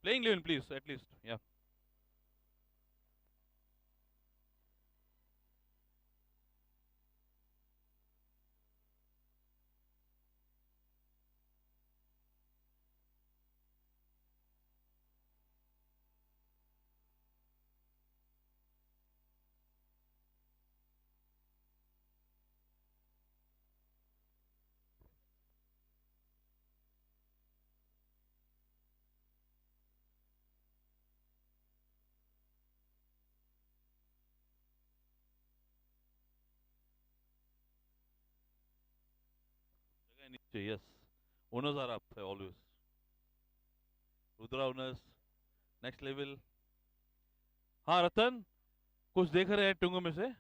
Playing 11, please, at least. Yeah. जगह नीचे, yes. Owners are up always. Rudra owners. Next level. हाँ रतन, कुछ देख रहे हैं टुंगों में से?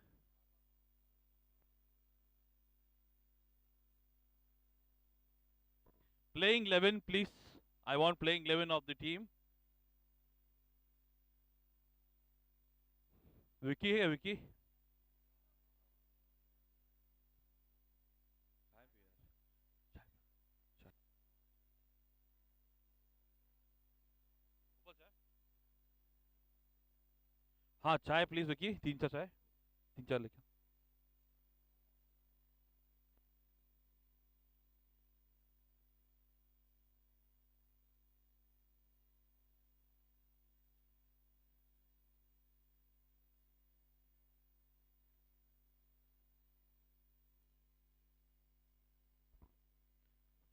Playing 11, please. I want playing 11 of the team. Vicky है विकी? हाँ चाय प्लीज विकी, 3 चाय, 3 4 लेके।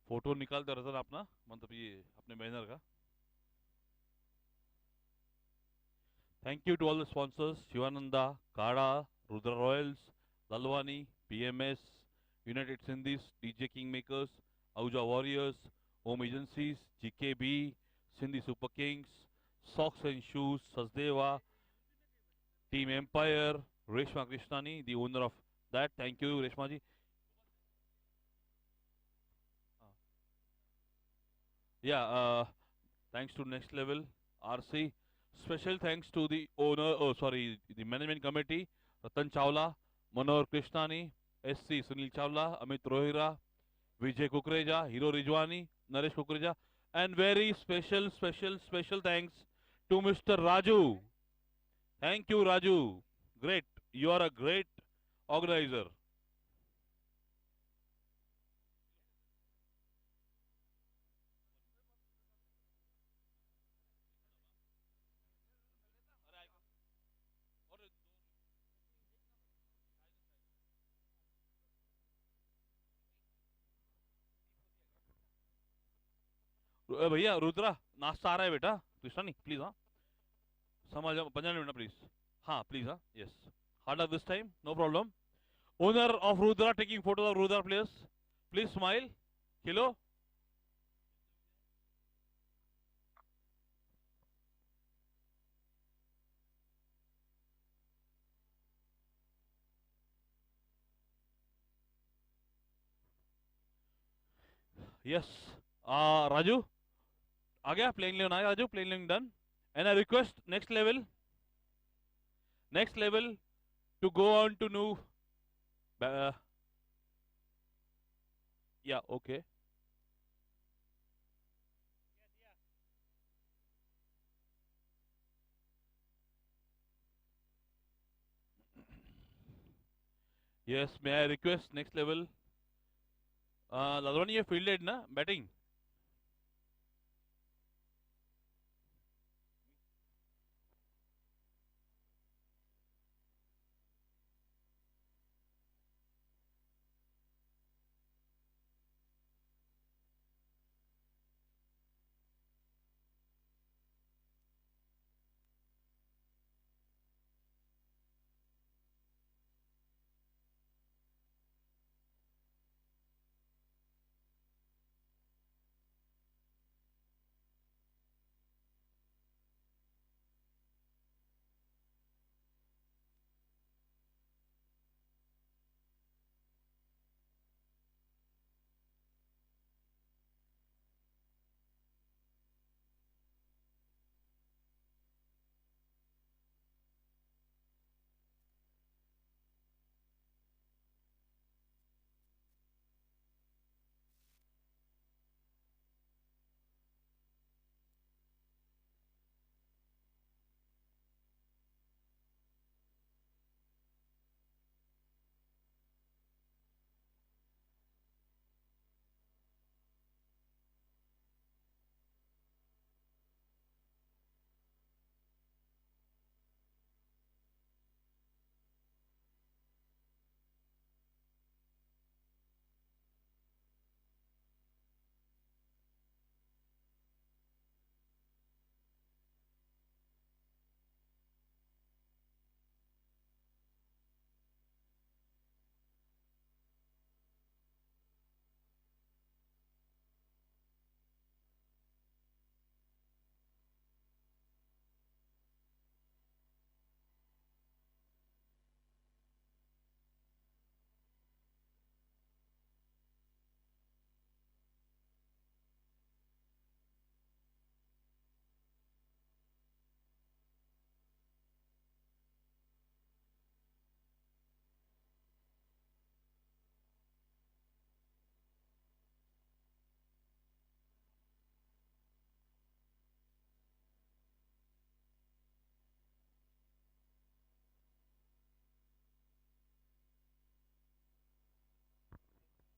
फोटो निकाल दो रतन अपना, मतलब ये अपने बैनर का। Thank you to all the sponsors, Shivananda, काड़ा, Rudra Royals, Lalwani, PMS, United Sindhis, DJ King Makers, Ahuja Warriors, Home Agencies, GKB, Sindhi Super Kings, socks and shoes, Sachdeva, Team Empire, Reshma Krishnani, the owner of that. Thank you Reshma ji. Yeah, thanks to Next Level, RC. Special thanks to the owner, oh sorry, the management committee, Ratan Chawla, Manohar Krishnani, SC Sunil Chawla, Amit Rohira, Vijay Kukreja, Hiro Rijwani, Naresh Kukreja, and very special thanks to Mr. Raju. Thank you, Raju. Great. You are a great organizer. भैया रुद्रा, नाश्ता आ रहा है बेटा, कृष्णा नहीं please, हाँ समझ जाओ, 15 minute please. हाँ प्लीज, हाँ yes, harder this time, no problem. Owner of Rudra taking photos of Rudra players. Please smile. Hello. Yes. Raju, आ गया प्लेन लेन, आ गया राजू, प्लेन लेन done. And I request next level to go on to new. Uh, yeah, okay. Yes, may I request next level? Ladwani, ये fielded ना batting.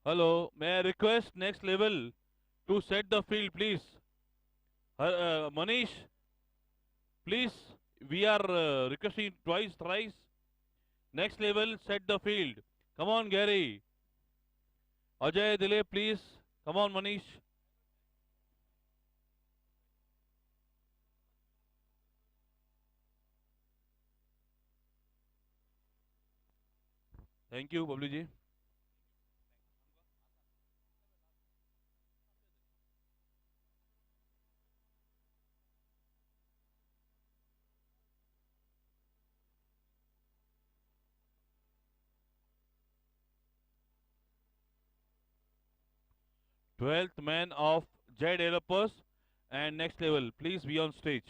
Hello, may I request next level to set the field, please? Manish, please. We are requesting twice, thrice. Next level, set the field. Come on, Gary. Ajay, Dilip, please. Come on, Manish. Thank you, Bablu ji. 12th man of J Developers and next level. Please be on stage.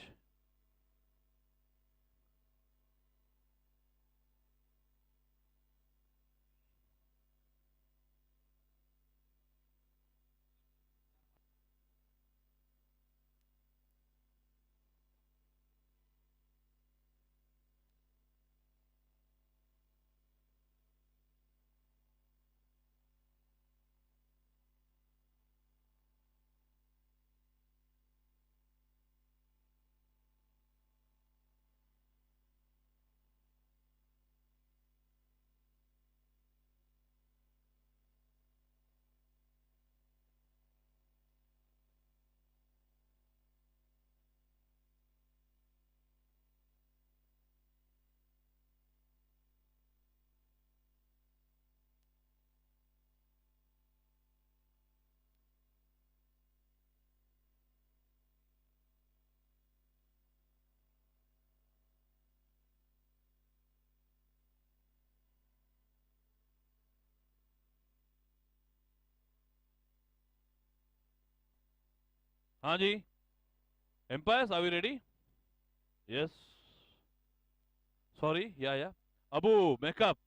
हाँ जी. Empires, are we ready? Yes. Sorry. Yeah, yeah. Abu, makeup.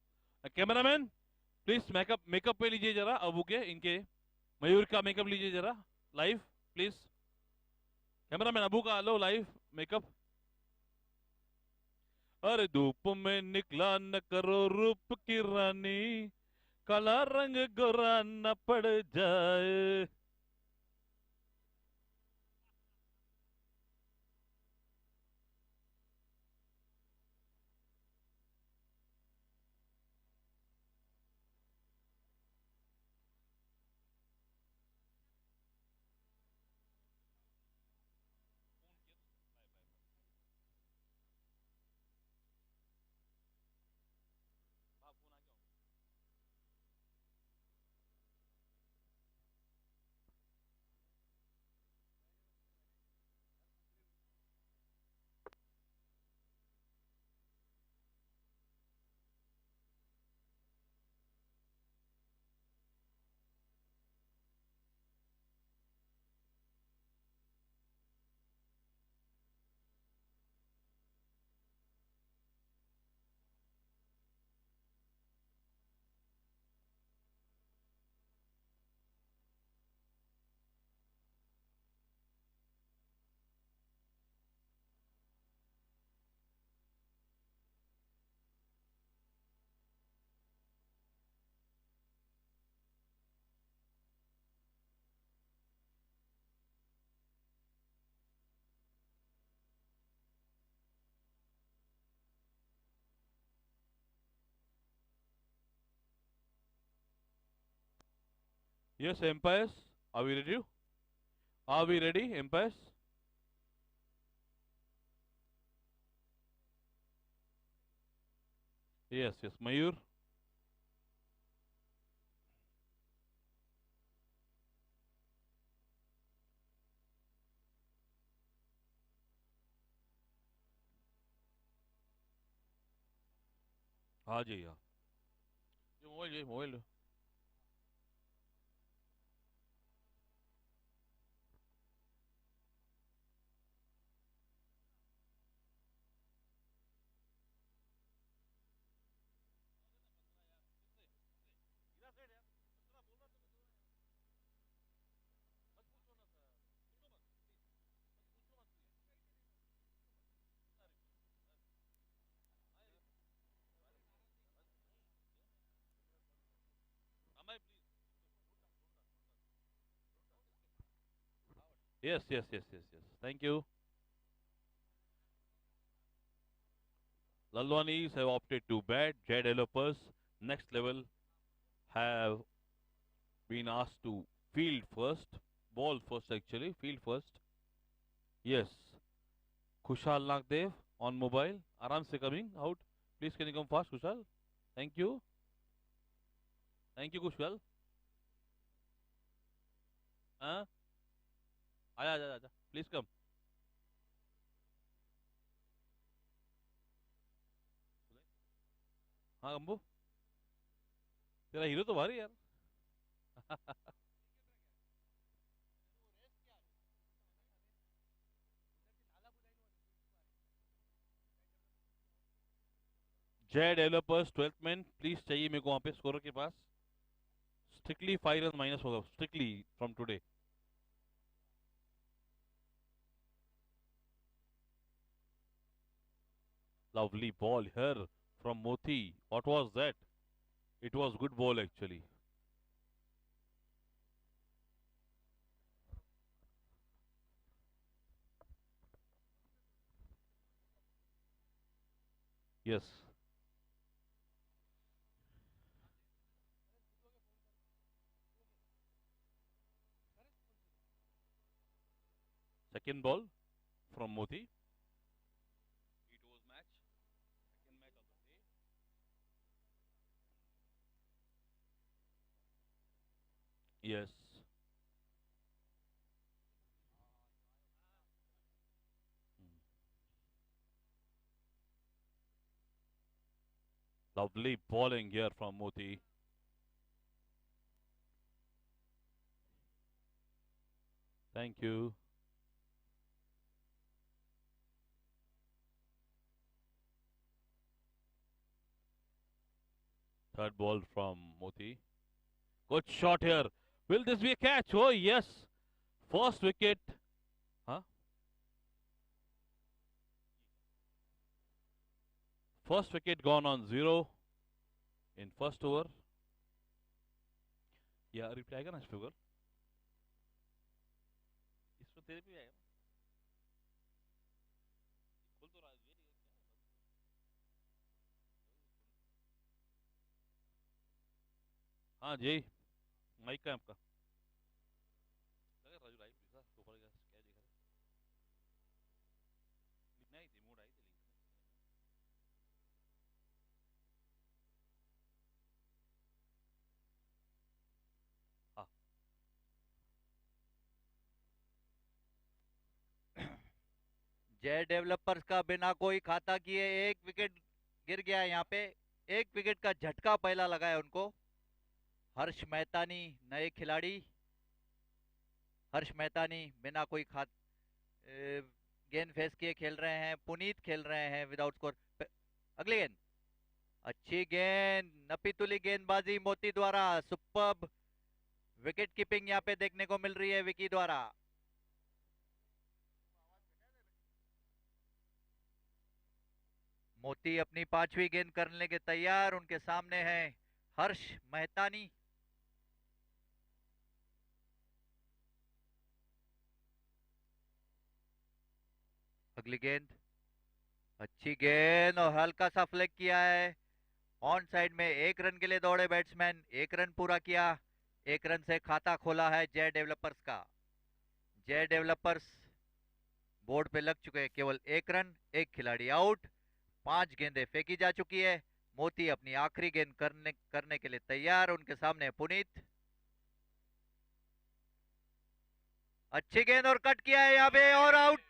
Cameraman, please makeup पे लीजिए जरा अबू के इनके मयूर का makeup लीजिए जरा live please. Cameraman Abu का लो लाइव मेकअप. अरे धूप में निकला न करो रूप की रानी, काला रंग गोरा न पड़ जाए. Yes, empires, are we ready? Are we ready, empires? Yes, yes, मयूर. हाँ जी, हाँ. ये mobile. Yes, yes, yes, yes, yes. Thank you. Lalwanis have opted to bat. Jet developers next level have been asked to field first, ball first actually, field first. Yes, Kushal Nagdev on mobile. Aram se coming out. Please can you come fast, Kushal? Thank you. Thank you, Kushal. हाँ आजा आजा आजा please come. हाँ कंबू तेरा hero तो भारी यार. जय डेवलपर्स 12th मैन प्लीज चाहिए मेरे को वहाँ पे स्कोर के पास. स्ट्रिक्टली 5 रन माइनस होगा strictly from today. Lovely ball here from Moti. What was that? It was good ball actually. Yes. Second ball from Moti. It was match. Second match of the day. Yes. Hmm. Lovely bowling here from Moti. Thank you. Third ball from Moti. Good shot here. Will this be a catch? Oh yes. First wicket. Huh? First wicket gone on zero in first over. या reply आएगा ना इस पे गौर. इस पे तेरे पे भी आएगा ना. खोल तो रहा है ये. हाँ जी. माइक का है आपका. लगा राजू लाइव दिखा तो ऊपर क्या क्या दिखा रहा है. लिखना ही थी मूड आई थी लिंक. हाँ. जय डेवलपर्स का बिना कोई खाता किए एक विकेट गिर गया है यहाँ पे. एक विकेट का झटका पहला लगा है उनको. हर्ष मेहतानी नए खिलाड़ी. हर्ष मेहतानी बिना कोई गेंद फेस किए खेल रहे हैं. पुनीत खेल रहे हैं विदाउट स्कोर. अगली गेंद. अच्छी गेंद. नपीतुली गेंदबाजी मोती द्वारा. सुपर्ब विकेट कीपिंग यहाँ पे देखने को मिल रही है विकी द्वारा. मोती अपनी पांचवी गेंद करने के तैयार. उनके सामने है हर्ष मेहतानी. अगली गेंद. अच्छी गेंद और हल्का सा फ्लिक किया है. ऑन साइड में एक रन के लिए दौड़े बैट्समैन. एक रन पूरा किया. एक रन से खाता खोला है जय डेवलपर्स का. जय डेवलपर्स बोर्ड पे लग चुके हैं. केवल एक रन. एक खिलाड़ी आउट. पांच गेंदें फेंकी जा चुकी है. मोती अपनी आखिरी गेंद करने करने के लिए तैयार. उनके सामने पुनीत. अच्छी गेंद और कट किया है यहाँ पे और आउट.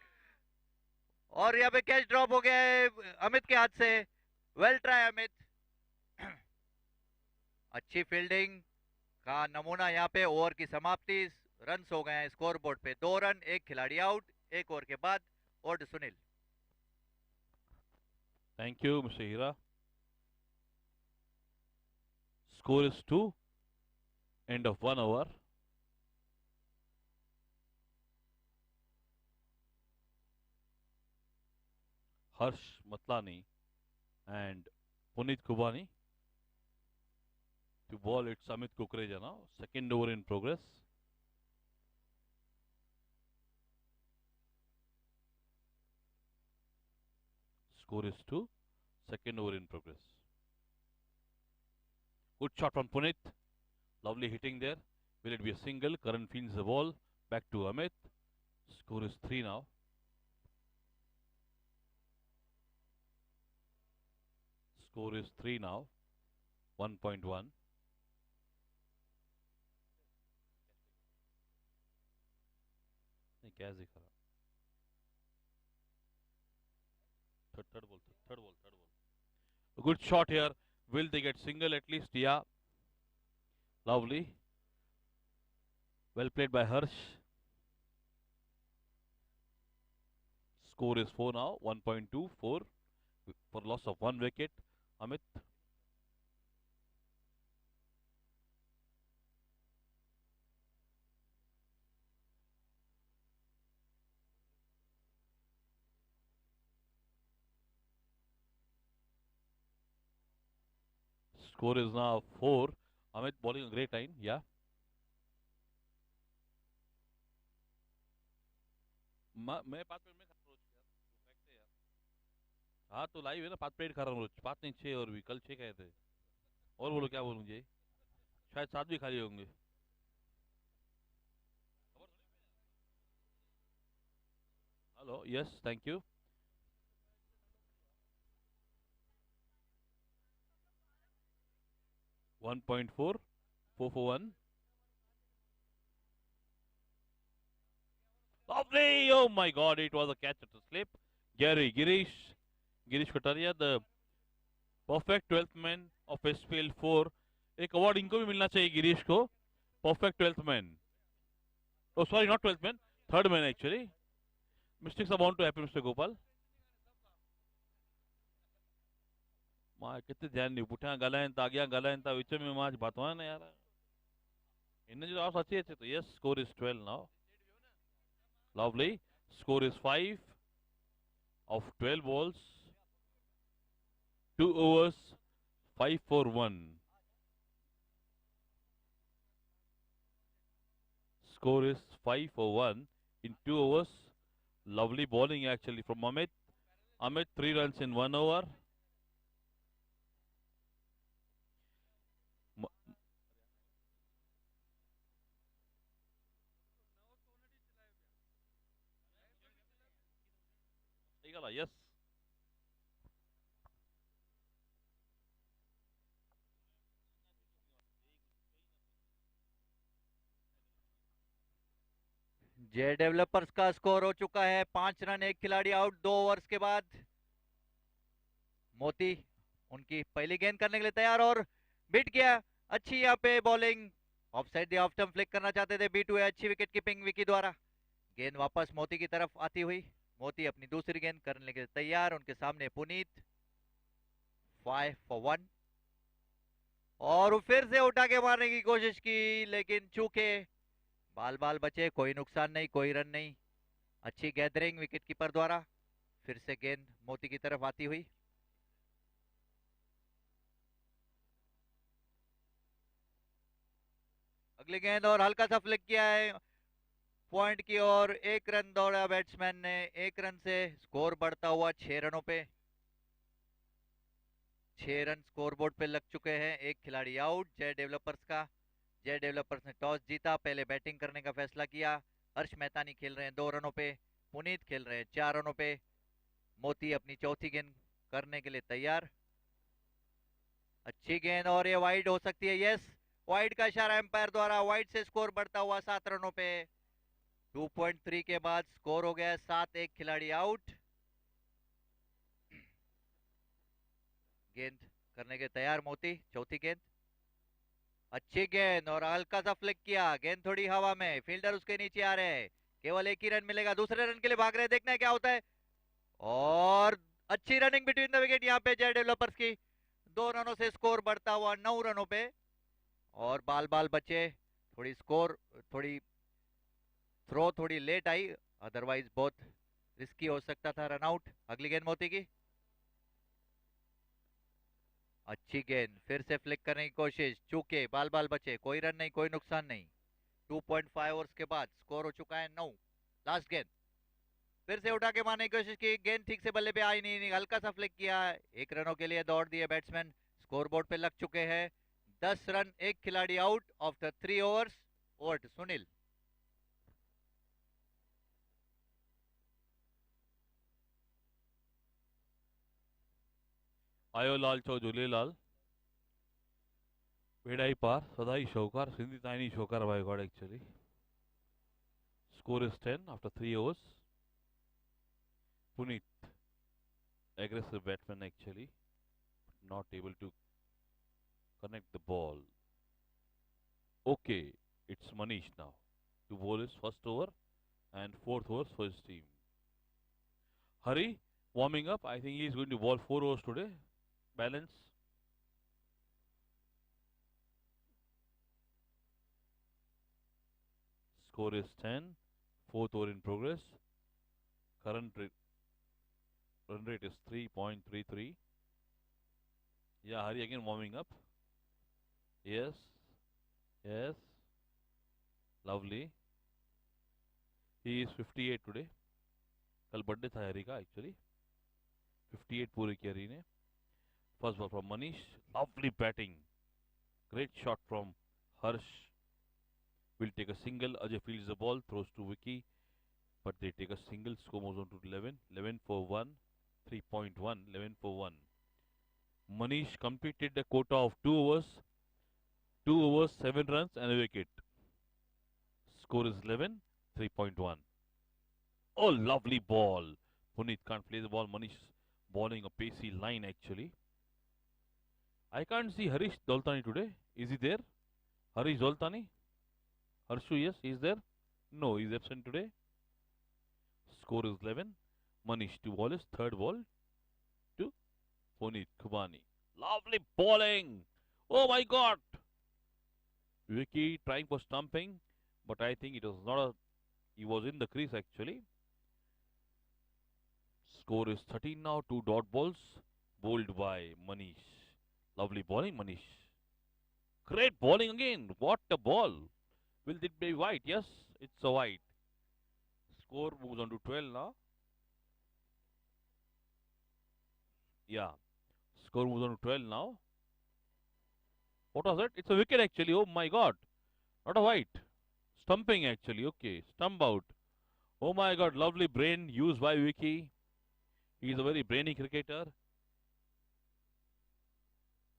और यहाँ पे कैच ड्रॉप हो गया है अमित के हाथ से. Well try Amit. अच्छी फील्डिंग का नमूना यहाँ पे. ओवर की समाप्ति. रन हो गए हैं स्कोर बोर्ड पे. 2 रन. एक खिलाड़ी आउट. एक ओवर के बाद. और Sunil. Thank you, Mr. Hira. Score is 2. End of 1 over. Harsh Matlani and Puneet Kubani to ball. It's Amit Kukreja now. Second over in progress. Score is 2. Second over in progress. Good shot from Punit. Lovely hitting there. Will it be a single? Karan fields the ball. Back to Amit. Score is 3 now. Score is 3 now. 1.1. Third ball. A good shot here. Will they get single at least? Yeah. Lovely. Well played by Harsh. Score is 4 now. 1.2. 4 for loss of 1 wicket. Amit. Score is now 4. Amit bowling a great line. Yeah. मैं 5 minute में खा रहा हूँ यार। हाँ तो live है ना 5 प्लेट खा रहा हूँ रोज 5 नहीं 6 और भी कल 6 खाए थे और बोलो क्या बोलूँ जी शायद 7 भी खाली होंगे hello yes thank you 1.4 4 for 1 lovely oh my god it was a catch at the slip Girish Kataria the perfect 12th man of SPL 4 एक अवार्ड इनको भी मिलना चाहिए गिरीश को perfect 12th man oh sorry not 12th man third man actually mistakes are bound to happen Mr. Gopal मां कितने ध्यान नहीं पुठियां ॻाल्हाइनि था अॻियां ॻाल्हाइनि था विच में मां बातो आहे न यार इन जो आवाज़ अचे तो yes score is 12 now lovely score is 5 of 12 balls 2 overs 5 for 1 score is 5 for 1 in 2 overs lovely bowling actually from Amit 3 runs in 1 over yes J developers का स्कोर हो चुका है 5 रन एक खिलाड़ी आउट 2 ओवर्स के बाद मोती उनकी पहली गेंद करने के लिए तैयार और बिट गया अच्छी यहाँ पे bowling of side the off stump flick करना चाहते थे बीट हुए अच्छी विकेट कीपिंग विकी द्वारा गेंद वापस मोती की तरफ आती हुई मोती अपनी दूसरी गेंद करने के लिए तैयार उनके सामने पुनीत 5 for 1 और फिर से उठा के मारने की कोशिश की लेकिन चूके बाल बचे कोई नुकसान नहीं कोई रन नहीं अच्छी गैदरिंग विकेट कीपर द्वारा फिर से गेंद मोती की तरफ आती हुई अगली गेंद और हल्का सा फ्लिक किया है पॉइंट की ओर 1 रन दौड़ा बैट्समैन ने 1 रन से स्कोर बढ़ता हुआ 6 रनों पे 6 रन स्कोरबोर्ड पे लग चुके हैं एक खिलाड़ी आउट जय डेवलपर्स ने टॉस जीता पहले बैटिंग करने का फैसला किया हर्ष मेहतानी खेल रहे हैं 2 रनों पे पुनीत खेल रहे हैं 4 रनों पे मोती अपनी चौथी गेंद करने के लिए तैयार अच्छी गेंद और ये वाइड हो सकती है यस वाइड का इशारा एम्पायर द्वारा वाइड से स्कोर बढ़ता हुआ 7 रनों पे 2.3 के बाद स्कोर हो गया 7 एक खिलाड़ी आउट गेंद करने के तैयार मोती चौथी गेंद अच्छी गेंद और हल्का सा फ्लिक किया गेंद थोड़ी हवा में फील्डर उसके नीचे आ रहे हैं केवल एक ही रन मिलेगा दूसरे रन के लिए भाग रहे हैं देखना है क्या होता है और अच्छी रनिंग बिटवीन द विकेट यहाँ पे जय डेवलपर्स की 2 रनों से स्कोर बढ़ता हुआ 9 रनों पे और बाल बचे थोड़ी थ्रो थोड़ी लेट आई अदरवाइज बहुत रिस्की हो सकता था रन आउट अगली गेंद मोती की अच्छी गेंद फिर से फ्लिक करने की कोशिश चूके बाल बचे कोई रन नहीं कोई नुकसान नहीं 2.5 ओवर्स के बाद स्कोर हो चुका है 9 लास्ट गेंद फिर से उठा के मारने की कोशिश की, गेंद ठीक से बल्ले पे आई नहीं, हल्का सा फ्लिक किया, 1 रनों के लिए दौड़ दिए बैट्समैन, स्कोर बोर्ड पे लग चुके हैं 10 रन, एक खिलाड़ी out after 3 overs. Over to Sunil. आयो लाल चो झूलेलाल बेड़ाई पार सदाई शौकार सिंधी ताईनी शौकार by God actually. Score is 10 after 3 overs. Puneet, aggressive batsman actually, not able to connect the ball. Okay, it's Manish now to bowl his first over and fourth overs for his team. Hari, warming up. I think he is going to bowl 4 overs today. Balance. Score is 10. Fourth over in progress. Current run rate is 3.33. Yeah, Hari again warming up. Yes. Yes. Lovely. He is 58 today. कल birthday था हरी का actually 58 पूरे किया हरी ने first ball from Manish lovely batting great shot from Harsh will take a single Ajay fields the ball throws to Vicky but they take a single score moves on to 11 for 1 3.1 11 for 1 Manish completed the quota of 2 overs 7 runs and a wicket score is 11 3.1 Oh, lovely ball. Puneet can't play the ball. Manish bowling a pacey line actually. I can't see Harish Doltani today. Is he there? Harish Doltani? Harshu, yes, he is there. No, he is absent today. Score is 11. Manish to bowl his third ball to Puneet Khubani. Lovely bowling. Oh my God. Vicky trying for stumping, but I think it was not a. He was in the crease actually. Score is 13 now, 2 dot balls, bowled by Manish. Lovely bowling, Manish. Great bowling again. What a ball. Will it be white? Yes, it's a white. Score moves on to 12 now. Yeah, score moves on to 12 now. What was it? It's a wicket actually. Oh my God. Not a white. Stumping actually. Okay, stump out. Oh my God, lovely brain used by Vicky. He is a very brainy cricketer.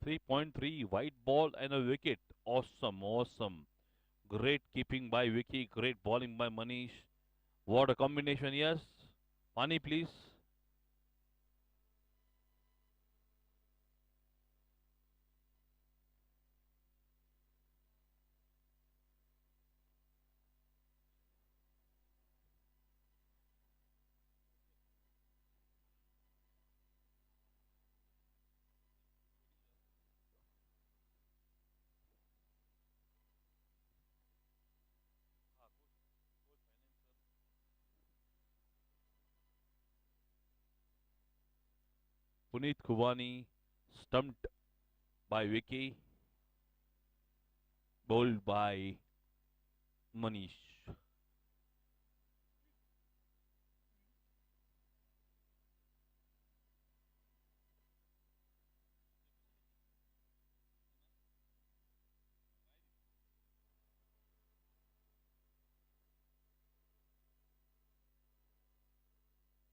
3.3 white ball and a wicket. Awesome, awesome. Great keeping by Vicky. Great bowling by Manish. What a combination, yes. Pani, please. Puneet Khubani stumped by Vicky. Bowled by Manish.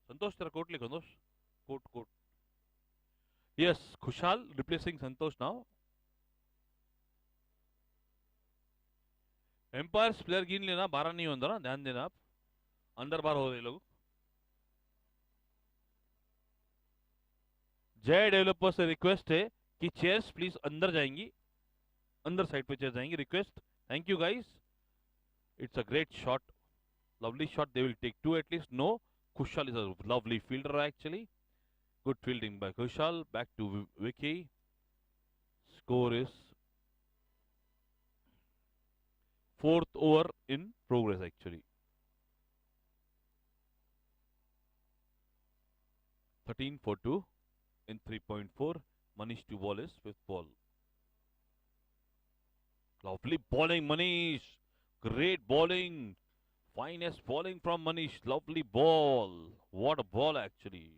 Santosh, तेरा coat लिखो Santosh. Coat. Yes, Khushal replacing Santosh now. Umpire player गिन लेना 12 नहीं होता ना ध्यान देना आप अंदर बाहर हो रहे लोग जय डेवलपर से रिक्वेस्ट है कि चेयर्स प्लीज अंदर जाएंगी अंदर साइड पे चेयर जाएंगी request thank you guys it's a great shot lovely shot they will take 2 at least no Kushal is a lovely fielder actually good fielding by Kushal back to Vicky score is fourth over in progress actually 13 for 2 in 3.4 Manish to bowl his fifth ball lovely bowling Manish great bowling Finest bowling from Manish. Lovely ball. What a ball, actually.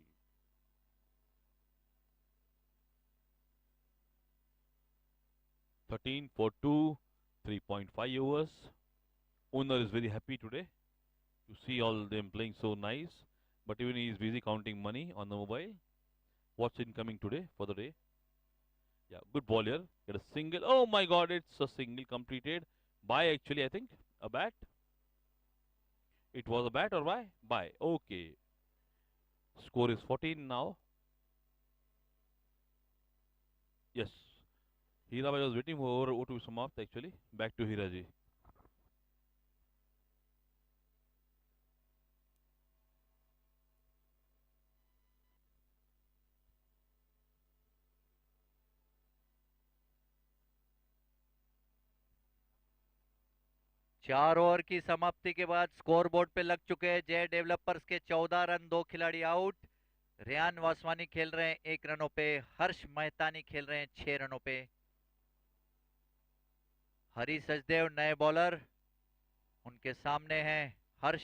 Thirteen for two, 3.5 overs. Owner is very happy today to see all them playing so nice. But even he is busy counting money on the mobile. What's incoming today for the day? Yeah, good ball here. Get a single. Oh my God, it's a single completed by actually, I think, a bat. It was a bat or by? By. Okay. Score is 14 now. Yes. Hira was waiting for over to Samapt actually. Back to Hiraji. चार over की समाप्ति के बाद score board पे लग चुके हैं जय डेवलपर्स के 14 रन, 2 खिलाड़ी आउट। रेयान वासवानी खेल रहे हैं 1 रनों पे, हर्ष मेहतानी खेल रहे हैं 6 रनों पे। हरी सचदेव नए बॉलर, उनके सामने हैं हर्ष।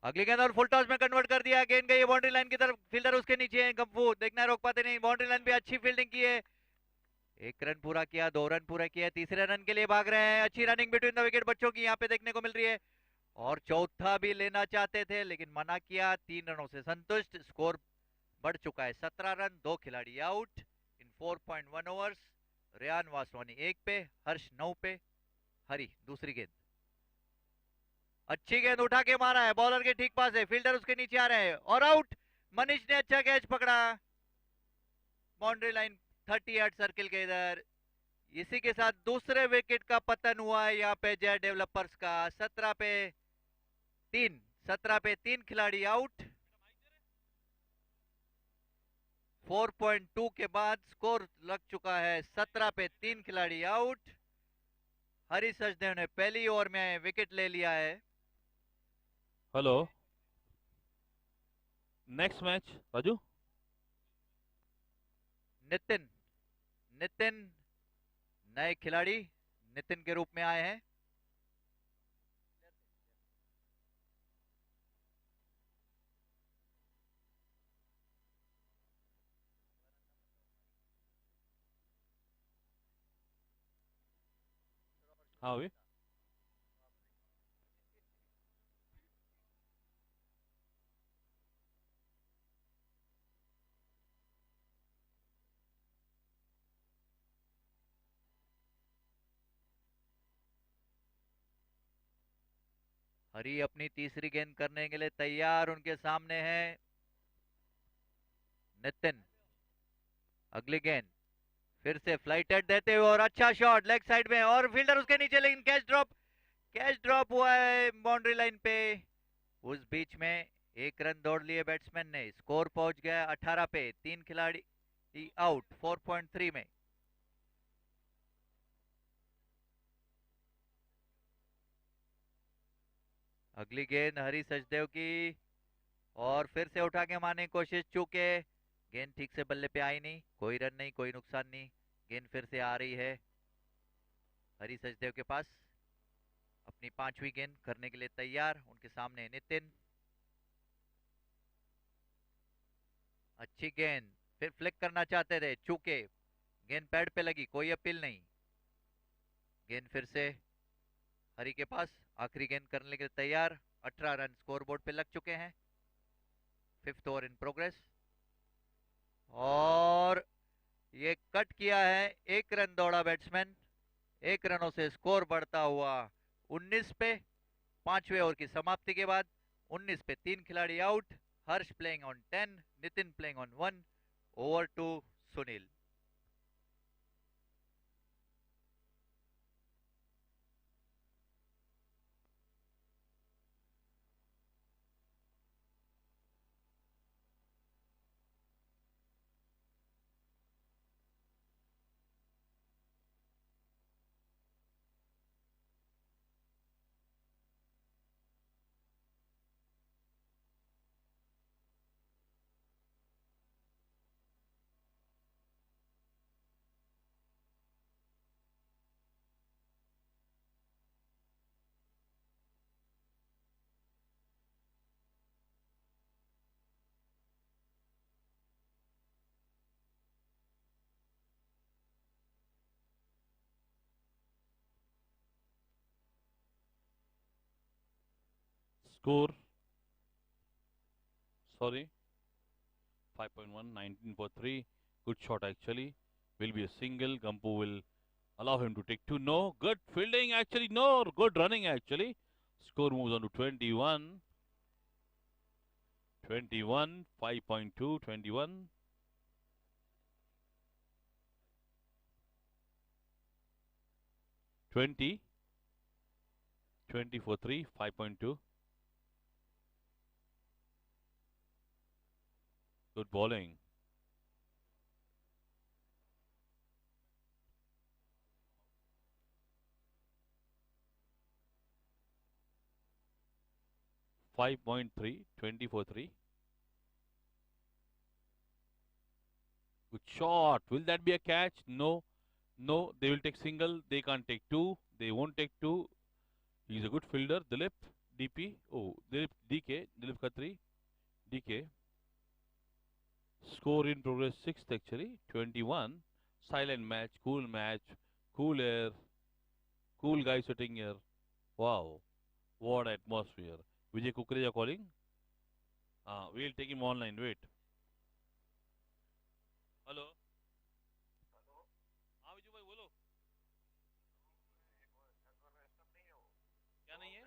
अगली गेंद और फुल टॉस में कन्वर्ट कर दिया। गेंद गई बाउंड्री लाइन की तरफ, फील्डर उसके नीचे है, गप्पू देखना है, रोक पाते नहीं। बाउंड्री लाइन पे अच्छी फील्डिंग की है, 1 रन पूरा किया, 2 रन पूरा किया, तीसरे रन के लिए भाग रहे हैं। अच्छी रनिंग बिटवीन द विकेट बच्चों की यहाँ पे देखने को मिल रही है, और चौथा भी लेना चाहते थे लेकिन मना किया। 3 रनों से संतुष्ट, स्कोर बढ़ चुका है 17 रन, 2 खिलाड़ी out in 4.1 overs. Reyaan Vaswani 1 पे, हर्ष 9 पे। हरी दूसरी गेंद, अच्छी गेंद उठा के मारा है, बॉलर के ठीक पास है, फील्डर उसके नीचे आ रहे हैं और आउट। मनीष ने अच्छा कैच पकड़ा, बाउंड्री लाइन 38 सर्किल के इधर। इसी के साथ दूसरे विकेट का पतन हुआ है यहाँ पे जय डेवलपर्स का। 17 पे 3 खिलाड़ी आउट। 4.2 के बाद स्कोर लग चुका है 17 पे 3 खिलाड़ी आउट। हरी सचदेव ने पहली ओवर में विकेट ले लिया है। Hello, next match Raju. Nitin नए खिलाड़ी नितिन के रूप में आए हैं। हाँ भाई। हरी अपनी तीसरी गेंद करने के लिए तैयार, उनके सामने है नितिन। अगली गेंद फिर से फ्लाइटेड देते हुए और अच्छा शॉट लेग साइड में, और फील्डर उसके नीचे, लेकिन कैच ड्रॉप हुआ है बाउंड्री लाइन पे। उस बीच में 1 रन दौड़ लिए बैट्समैन ने, स्कोर पहुंच गया 18 पे, 3 खिलाड़ी आउट 4.3 में। अगली गेंद हरी सचदेव की, और फिर से उठा के मारने की कोशिश, चूके गेंद ठीक से बल्ले पे आई नहीं। कोई रन नहीं, कोई नुकसान नहीं, गेंद फिर से आ रही है हरी सचदेव के पास। अपनी 5वीं गेंद करने के लिए तैयार, उनके सामने नितिन। अच्छी गेंद, फिर फ्लिक करना चाहते थे, चूके गेंद पैड पे लगी, कोई अपील नहीं। गेंद फिर से हरी के पास, आखिरी गेंद करने के लिए तैयार। 18 रन स्कोर बोर्ड पे लग चुके हैं। 5th ओवर इन प्रोग्रेस, और ये कट किया है, 1 रन दौड़ा बैट्समैन। 1 रनों से स्कोर बढ़ता हुआ 19 पे। 5वें ओवर की समाप्ति के बाद 19 पे 3 खिलाड़ी out. Harsh playing on 10, Nitin playing on 1। Over to Sunil. Score, sorry, 5.1, 19 for 3. Good shot actually. Will be a single. Gampu will allow him to take 2. No, good fielding actually. No, good running actually. Score moves on to 21. 21, 5.2, 21. 20, 20 for 3, 5.2. Good bowling. Five point three, 20 for 3. Good shot. Will that be a catch? No. No, they will take single. They can't take 2. They won't take 2. He's a good fielder. Dilip, DP. Oh, Dilip, DK. Dilip Khatri, DK. Score in progress 6th actually. 21. Silent match, cool air, cool guy sitting here. Wow. What atmosphere. Vijay Kukreja calling. We'll take him online. Wait. Hello हाँ विजू भाई बोलो क्या नहीं है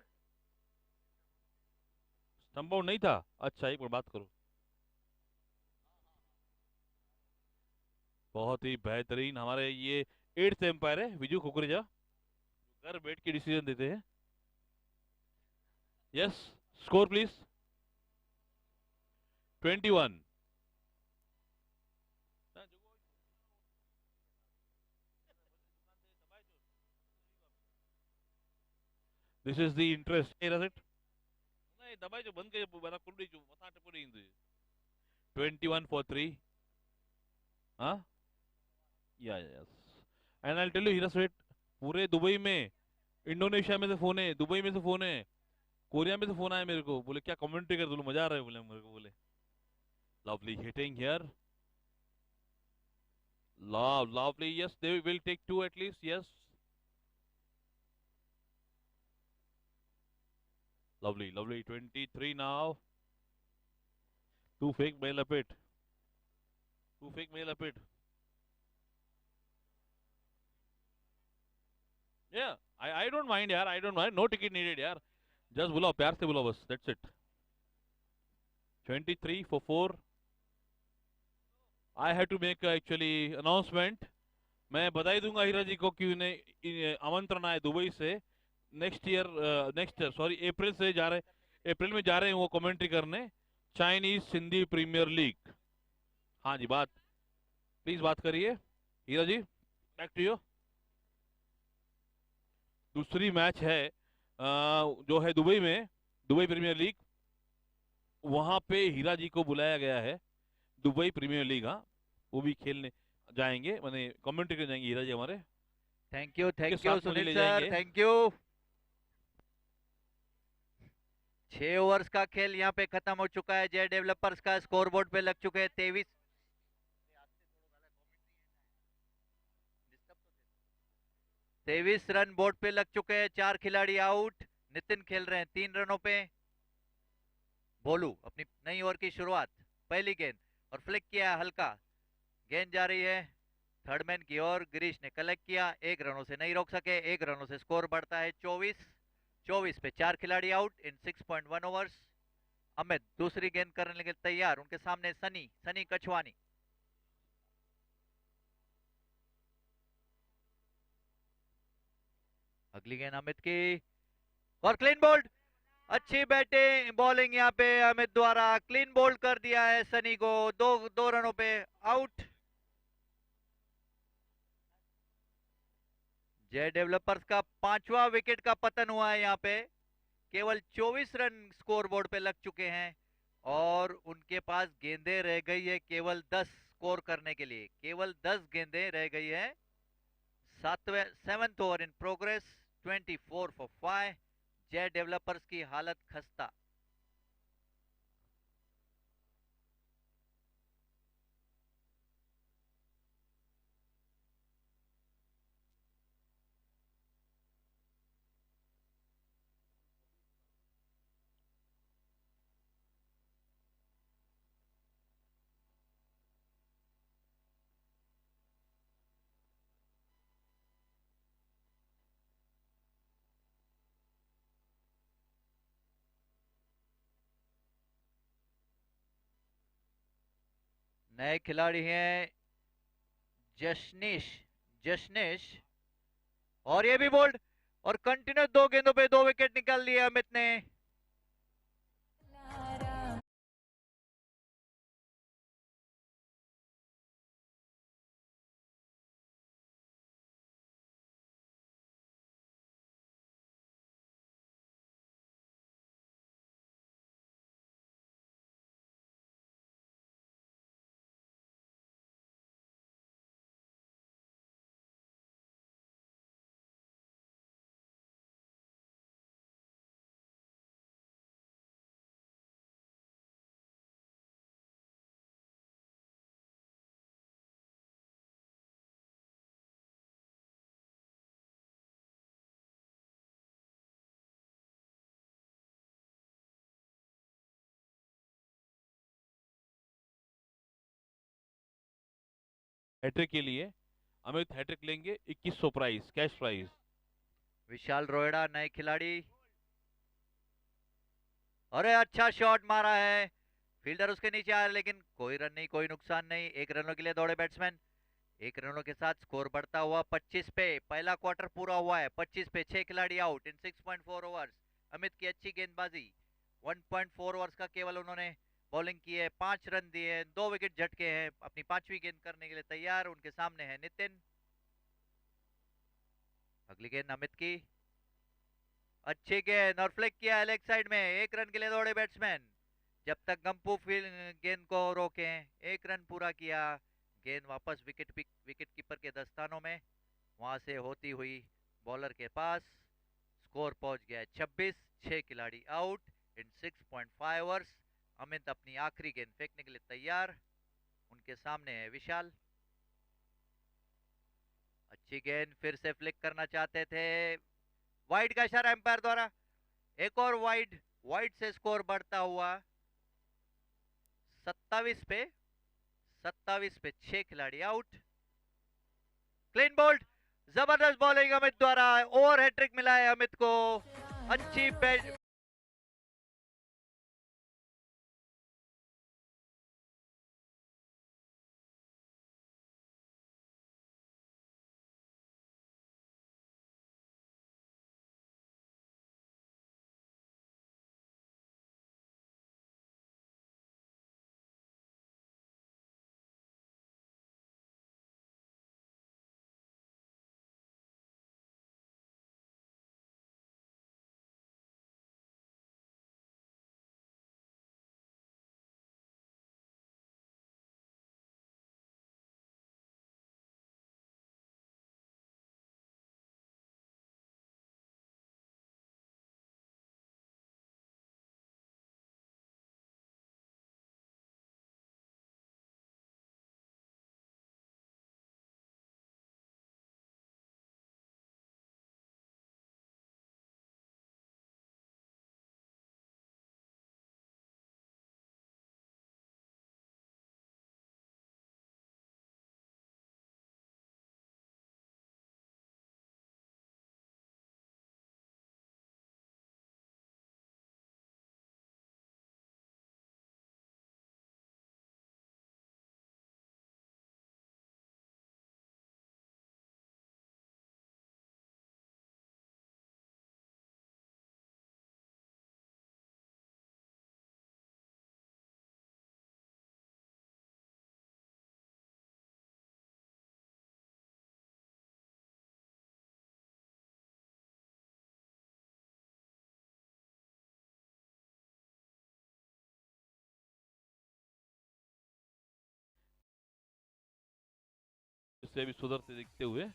stump out नहीं था अच्छा एक बार बात करो बहुत ही बेहतरीन हमारे ये 8th एम्पायर है विजू कुकरेजा घर बैठ के डिसीजन देते हैं yes score please 21 this is the interest नहीं दबाई जो बंद के बना कुंडी जो मथा टपुरी इंदु 21 for 3 हाँ yes and I tell you हीरा स्वेट पूरे दुबई में इंडोनेशिया में से फोन है दुबई में से फोन है कोरिया में से फोन आया मेरे को बोले क्या कमेंट्री कर दो मजा आ रहा है बोले मेरे को बोले lovely hitting here lovely yes they will take 2 at least yes lovely 23 now 2 fake mail lapit yeah I don't mind yaar I don't mind no ticket needed yaar just बुलाओ प्यार से बुलाओ बस that's it 23 for 4 I had to make actually announcement मैं बधाई दूंगा हीरा जी को कि उन्हें आमंत्रण आए दुबई से नेक्स्ट सॉरी अप्रैल में जा रहे हैं वो कमेंट्री करने चाइनीज सिंधी प्रीमियर लीग हाँ जी बात प्लीज बात करिए हीरा जी बैक टू यू दूसरी मैच है जो है दुबई में दुबई प्रीमियर लीग वहां पे हीरा जी को बुलाया गया है दुबई प्रीमियर लीग हाँ वो भी खेलने जाएंगे मैंने कमेंट्री करने जाएंगे हीरा जी हमारे थैंक यू साथ मुझे सुनील ले सर जाएंगे। थैंक यू 6 ओवर्स का खेल यहाँ पे खत्म हो चुका है जे डेवलपर्स का स्कोरबोर्ड पे लग चुके हैं 23 रन बोर्ड पे लग चुके हैं 4 खिलाड़ी आउट नितिन खेल रहे हैं 3 रनों पे भोलू अपनी नई ओवर की शुरुआत पहली गेंद और फ्लिक किया है हल्का गेंद जा रही है थर्ड मैन की ओर गिरीश ने कलेक्ट किया 1 रनों से नहीं रोक सके 1 रनों से स्कोर बढ़ता है 24 पे 4 खिलाड़ी आउट इन 6.1 ओवर्स अमित दूसरी गेंद करने के लिए तैयार उनके सामने सनी कछवानी अगली गेंद अमित की और क्लीन बोल्ड अच्छी बैटिंग बॉलिंग यहाँ पे अमित द्वारा क्लीन बोल्ड कर दिया है सनी को दो रनों पे आउट जय डेवलपर्स का 5वां विकेट का पतन हुआ है यहाँ पे केवल 24 रन स्कोर बोर्ड पे लग चुके हैं और उनके पास गेंदें रह गई है केवल 10 स्कोर करने के लिए केवल 10 गेंदें रह गई है 7th over in progress 24 for 5 जय डेवलपर्स की हालत खस्ता नए खिलाड़ी हैं जशनीश जशनेश, और ये भी बोल्ड, और कंटिन्यू 2 गेंदों पे 2 विकेट निकाल लिए अमित ने। हैट्रिक के लिए अमित हैट्रिक लेंगे, 2100 प्राइस, कैश प्राइस। विशाल रोयड़ा नए खिलाड़ी, अरे अच्छा शॉट मारा है, फील्डर उसके नीचे आया लेकिन कोई रन नहीं, कोई नुकसान नहीं। 1 रनों के लिए दौड़े बैट्समैन। 1 रनों के साथ स्कोर बढ़ता हुआ 25 पे। पहला क्वार्टर पूरा हुआ है, 25 पे 6 खिलाड़ी आउट इन 6.4 ओवर्स। अमित की अच्छी गेंदबाजी, 1.4 ओवर्स का केवल उन्होंने बॉलिंग की है, 5 रन दिए हैं, 2 विकेट झटके हैं। अपनी 5वीं गेंद करने के लिए तैयार, उनके सामने है नितिन। अगली गेंद अमित की, अच्छी गेंद और फ्लिक किया है लेग साइड में। 1 रन के लिए दौड़े बैट्समैन, जब तक गंपू गेंद को रोके। 1 रन पूरा किया, गेंद वापस विकेट कीपर के दस्तानों में, वहां से होती हुई बॉलर के पास। स्कोर पहुंच गया है 26, 6 खिलाड़ी आउट इन 6.5 ओवर्स। अमित अपनी आखिरी गेंद फेंकने के लिए तैयार, उनके सामने है विशाल। अच्छी गेंद, फिर से फ्लिक करना चाहते थे, वाइड का इशारा एम्पायर द्वारा। एक और वाइड, वाइड से स्कोर बढ़ता हुआ 27 पे 6 खिलाड़ी आउट। क्लीन बोल्ड, जबरदस्त बॉलिंग अमित द्वारा, और हैट्रिक मिला है अमित को। अच्छी इससे भी सुधरते दिखते हुए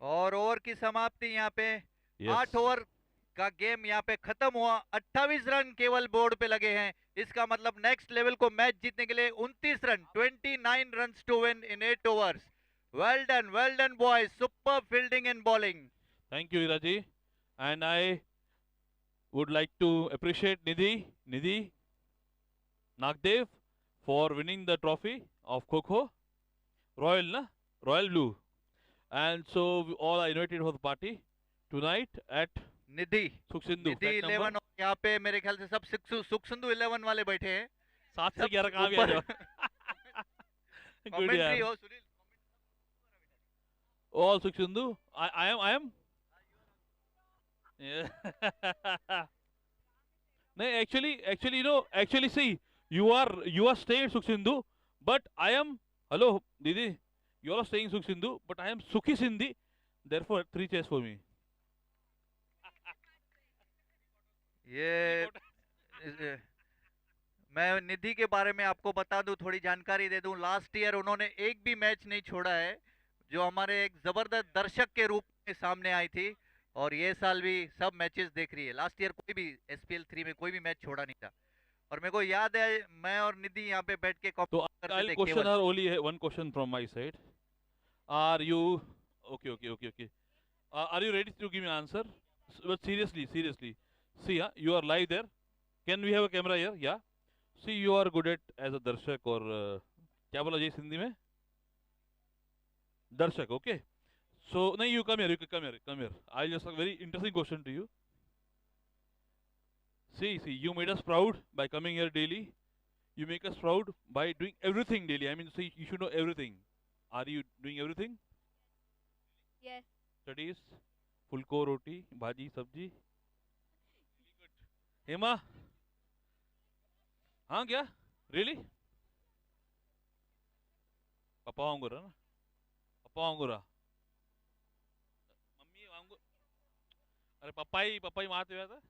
और ओवर की समाप्ति यहाँ पे। Yes. 8 ओवर का गेम यहाँ पे खत्म हुआ। 28 रन केवल बोर्ड पे लगे हैं। इसका मतलब नेक्स्ट लेवल को मैच जीतने के लिए 29 run, 29 run to win in 8 overs. Well done boys, super fielding and bowling. Thank you, Iraji. And I would like to appreciate Nidhi Nagdev for winning the trophy of Kho Royal, na? Royal Blue. And so we all are invited for the party tonight at Nidhi Sukhsindu. Nidhi Flat number 11 और यहाँ पे मेरे ख्याल से सब सुखसिंधु 11 वाले बैठे हैं। 7 से सब 11 कहाँ भी आ ऊपर जाओ. Good कमेंट्री यार. हो Sunil. All Sukhsindu. I am. Yeah. No, actually, actually, see, you are staying at Sukhsindu, but I am. Hello, Didi. You all are staying Sukhsindu, but I am Sukhi Sindhi. Therefore, 3 chairs for me. ये मैं निधि के बारे में आपको बता दूं, थोड़ी जानकारी दे दूं। लास्ट ईयर उन्होंने एक भी मैच नहीं छोड़ा है, जो हमारे एक जबरदस्त दर्शक के रूप में सामने आई थी। और ये साल भी सब मैचेस देख रही है। लास्ट ईयर कोई भी एसपीएल 3 में कोई भी मैच छोड़ा नहीं था। और मेरे को याद है, मैं और निधि यहाँ पे बैठ के So कमेंट करते I'll थे question केवल। her only one question from my side. Are you okay? Are you ready to give me an answer? But seriously. See, you are live there. Can we have a camera here? Yeah. See, you are good at as a darshak or क्या बोला जी हिंदी में? Darshak, okay. So, no, you come here. Come here. I'll just a very interesting question to you. See, you made us proud by coming here daily. You make us proud by doing everything daily. I mean, see, you should know everything. Are you doing everything? Yes. Studies, fulko roti, bhaji, sabji. Hema, हाँ क्या? Really? पापा वांगुरा ना? पापा वांगुरा. Mummy वांगु. अरे पापाई मारते हुआ था.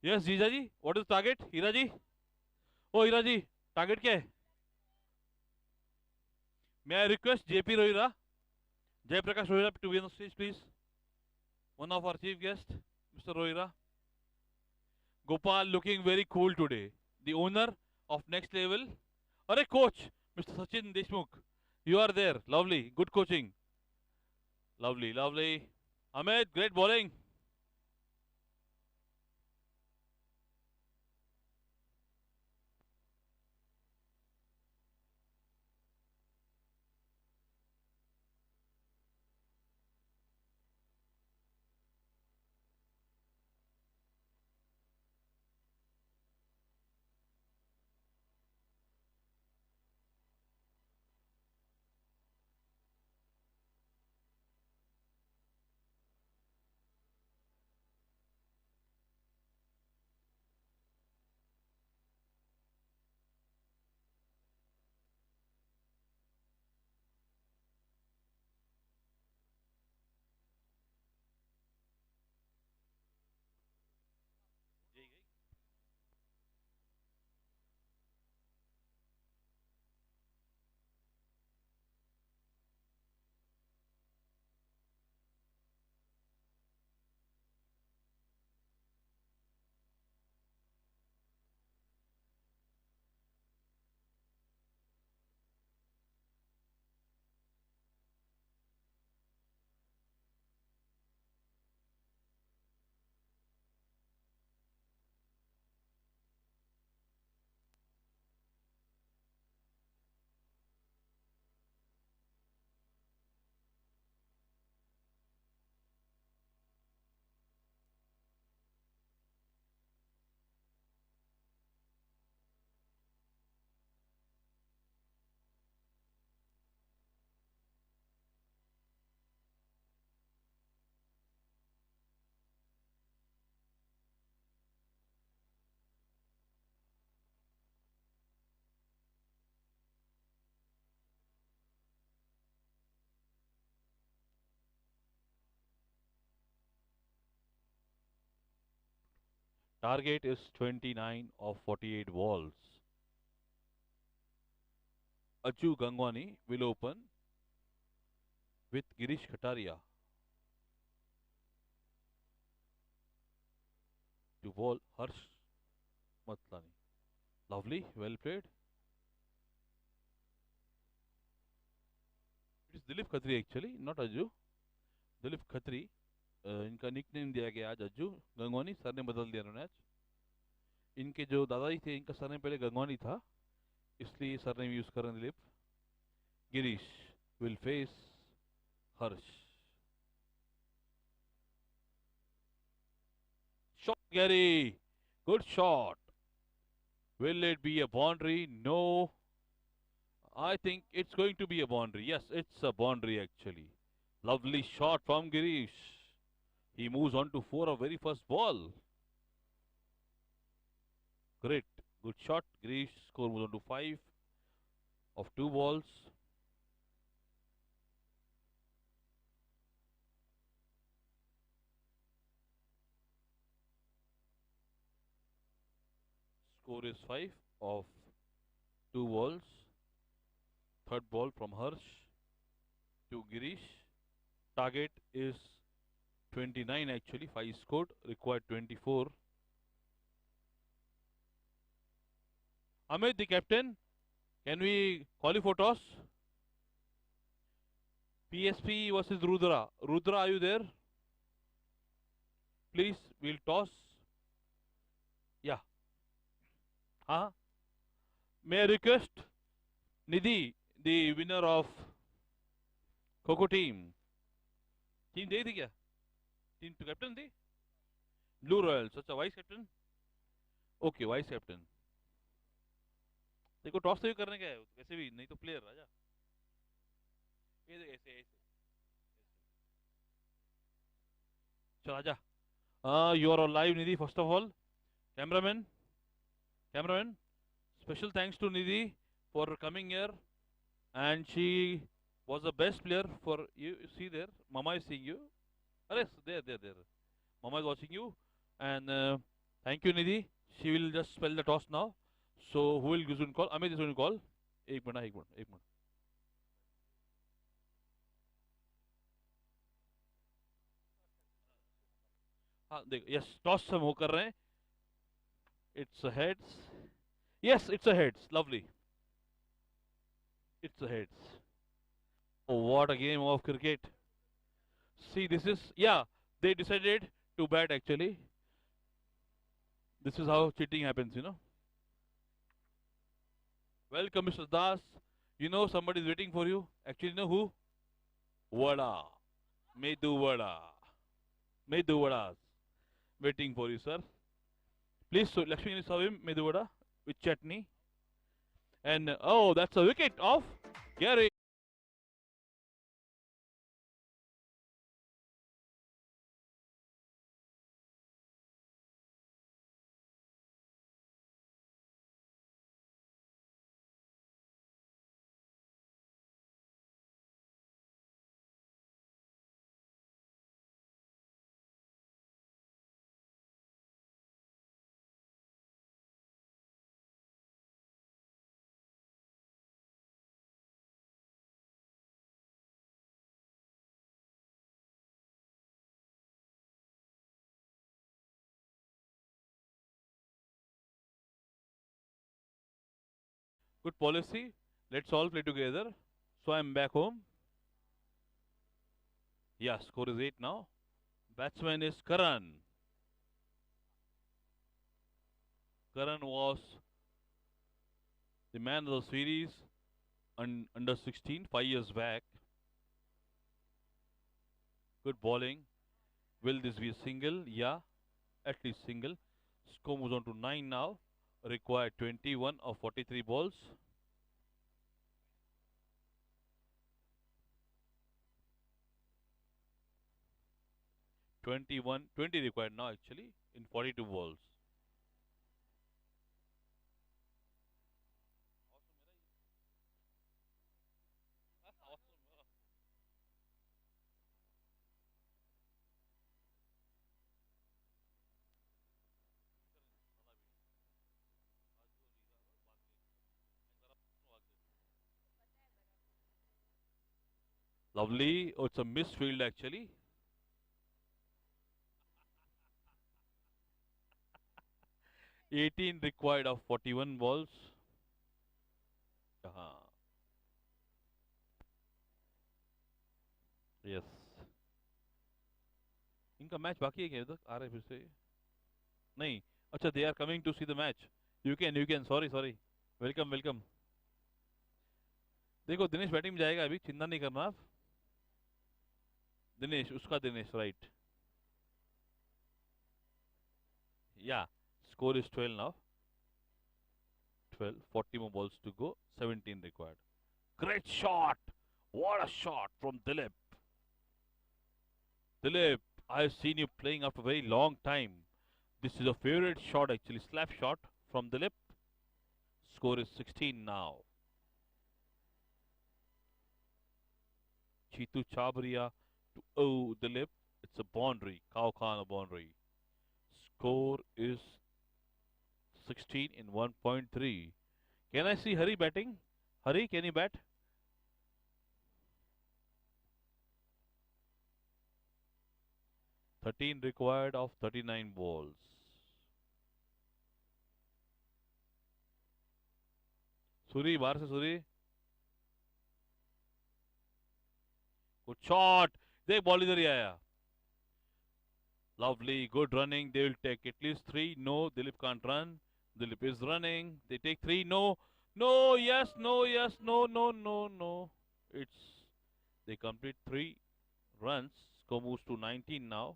Yes, जीजा जी. What is target? Heera ji. O Heera ji. Target क्या है? May I request JP Rohira, Jayaprakash Rohira to be on the stage, please. One of our chief guests, Mr. Rohira. Gopal looking very cool today. The owner of Next Level. Arey coach, Mr. Sachin Deshmukh. You are there. Lovely. Good coaching. Lovely. Ahmed, great bowling. Target is 29 of 48 balls. Aju Gangwani will open with Girish Kataria to bowl Harsh Matlani. Lovely, well played. It is Dilip Khatri actually, not Aju. Dilip Khatri. इनका nickname दिया गया आज Ajju Gangwani, sir ने बदल दिया उन्होंने आज. इनके जो दादाजी थे इनका सरनेम पहले गंगवानी था, इसलिए सरनेम यूज कर रहे हैं Dilip. Girish will face Harsh. Shot, Gary. Good shot. Will it be a boundary? No. I think it's going to be a boundary. Yes, it's a boundary actually. Lovely shot from Girish. He moves on to 4 of very first ball. Great. Good shot. Girish score moves on to 5 of 2 balls. Score is 5 of 2 balls. Third ball from Harsh to Girish. Target is 29 actually. 5 scored. Required 24. Amit, the captain, can we call you for toss? PSP versus Rudra. Rudra, are you there? Please, we'll toss. Yeah. Huh? May I request Nidhi, the winner of Coco team. Team दे दी क्या? Team to captain the? Blue Royals. अच्छा, vice captain? Okay, vice captain. देखो toss तो ही करने का है, वैसे भी नहीं तो प्लेयर राजा. ये देख ऐसे ऐसे. चल आजा. You are on live, Nidhi. First of all, cameraman, special thanks to Nidhi for coming here, and she was the best player for you. See there, Mama is seeing you. Yes, there. Mama is watching you, and thank you, Nidhi. She will just spell the toss now. So who will give you call? Amit is going to call. एक minute. हाँ देखो, yes, toss हम वो कर रहे हैं. It's a heads. Yes, it's a heads. Lovely. It's a heads. Oh, what a game of cricket. See, this is, yeah, they decided to bat actually. This is how cheating happens, you know. Welcome, Mr. Das. You know somebody is waiting for you. Actually, you know who? Vada. Medu Vada. Medu Vadas. Waiting for you, sir. Please, so Lakshmi, can you serve him Medu Vada with chutney? And, oh, that's a wicket of Gary. Good policy. Let's all play together. So I'm back home. Yeah, score is 8 now. Batsman is Karan. Karan was the man of the series under 16 5 years back. Good bowling. Will this be a single? Yeah, at least single. Score moves on to 9 now. Required 21 of 43 balls. 20 required now actually in 42 balls. Lovely. Oh, it's a misfield actually. Eighteen required of 41 balls. हाँ. Yes. इनका match बाकी है क्या अभी तक? आ रहे फिर से? नहीं. अच्छा, they are coming to see the match. You can. Sorry, sorry. Welcome, welcome. देखो दिनेश बैटिंग में जाएगा अभी, चिंता नहीं करना आप. दिनेश, उसका Dinesh, right. Yeah. Score is 12 now. 12. 40 more balls to go. 17 required. Great shot. What a shot from Dilip. Dilip, I have seen you playing after a very long time. This is a favorite shot actually. Slap shot from Dilip. Score is 16 now. Chitu Chabria to Dilip. It's a boundary. Cow Khan a boundary. Score is 16 in 1.3. Can I see Hari batting? Hari, can you bat? Thirteen required of 39 balls. Suri, बाहर से Suri. Good shot. देख ball इधर ही आया. Lovely, good running. They will take at least 3. No, Dilip can't run. Dilip is running. They take 3. No, no, yes, no, yes, no, no, no, no. They complete 3 runs. Score moves to 19 now.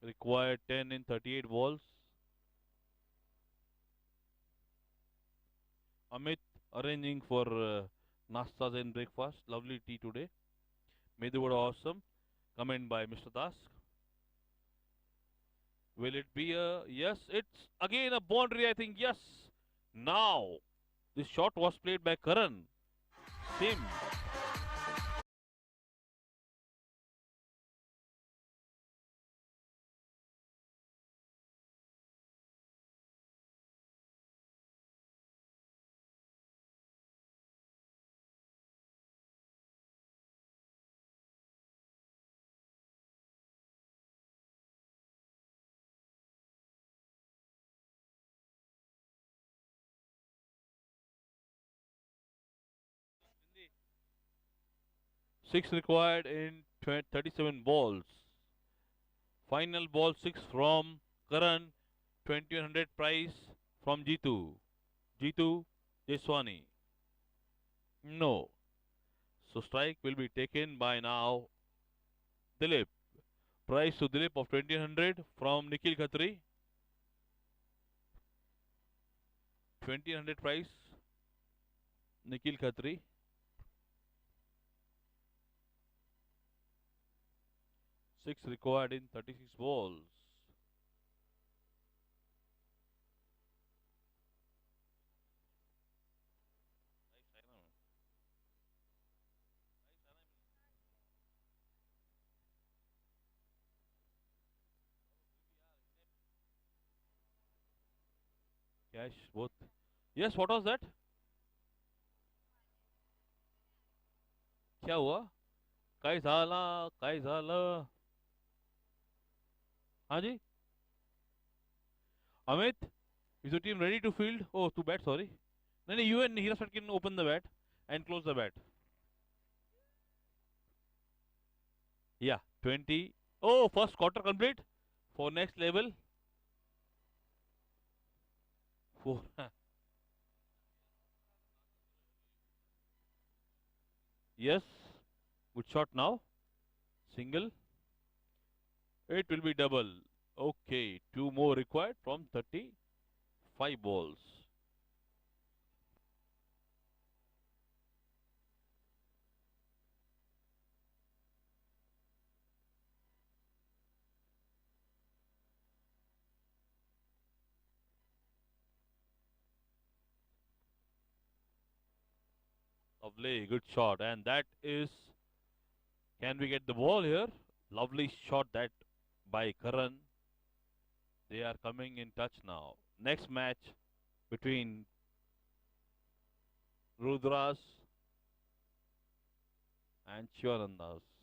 Required 10 in 38 balls. Amit arranging for nastas and breakfast. Lovely tea today. Medu vada awesome. Comment by Mr. Das. Will it be a yes? It's again a boundary, I think. Yes. Now, this shot was played by Karan. Same. Six required in 37 balls. Final ball 6 from Karan. 2100 prize from Jitu. Jitu Jeswani. No. So strike will be taken by now Dilip. Prize to Dilip of 2000 from Nikhil Khatri. 2000 prize. Nikhil Khatri. 6 required in 36 balls. Cash both. Yes, what was that? क्या हुआ? काय झाला? काय झालं? हाँ जी. Amit, is your team ready to field? Oh, to bat, sorry. No, you and Hirasat can open the bat and close the bat. Yeah, 20. Oh, first quarter complete for next level. 4. Yes, good shot now. Single. It will be double. Okay, 2 more required from 35 balls. Lovely, good shot. And that is, can we get the ball here? Lovely shot that by Karan. They are coming in touch now. Next match between Rudras and Shivanandas.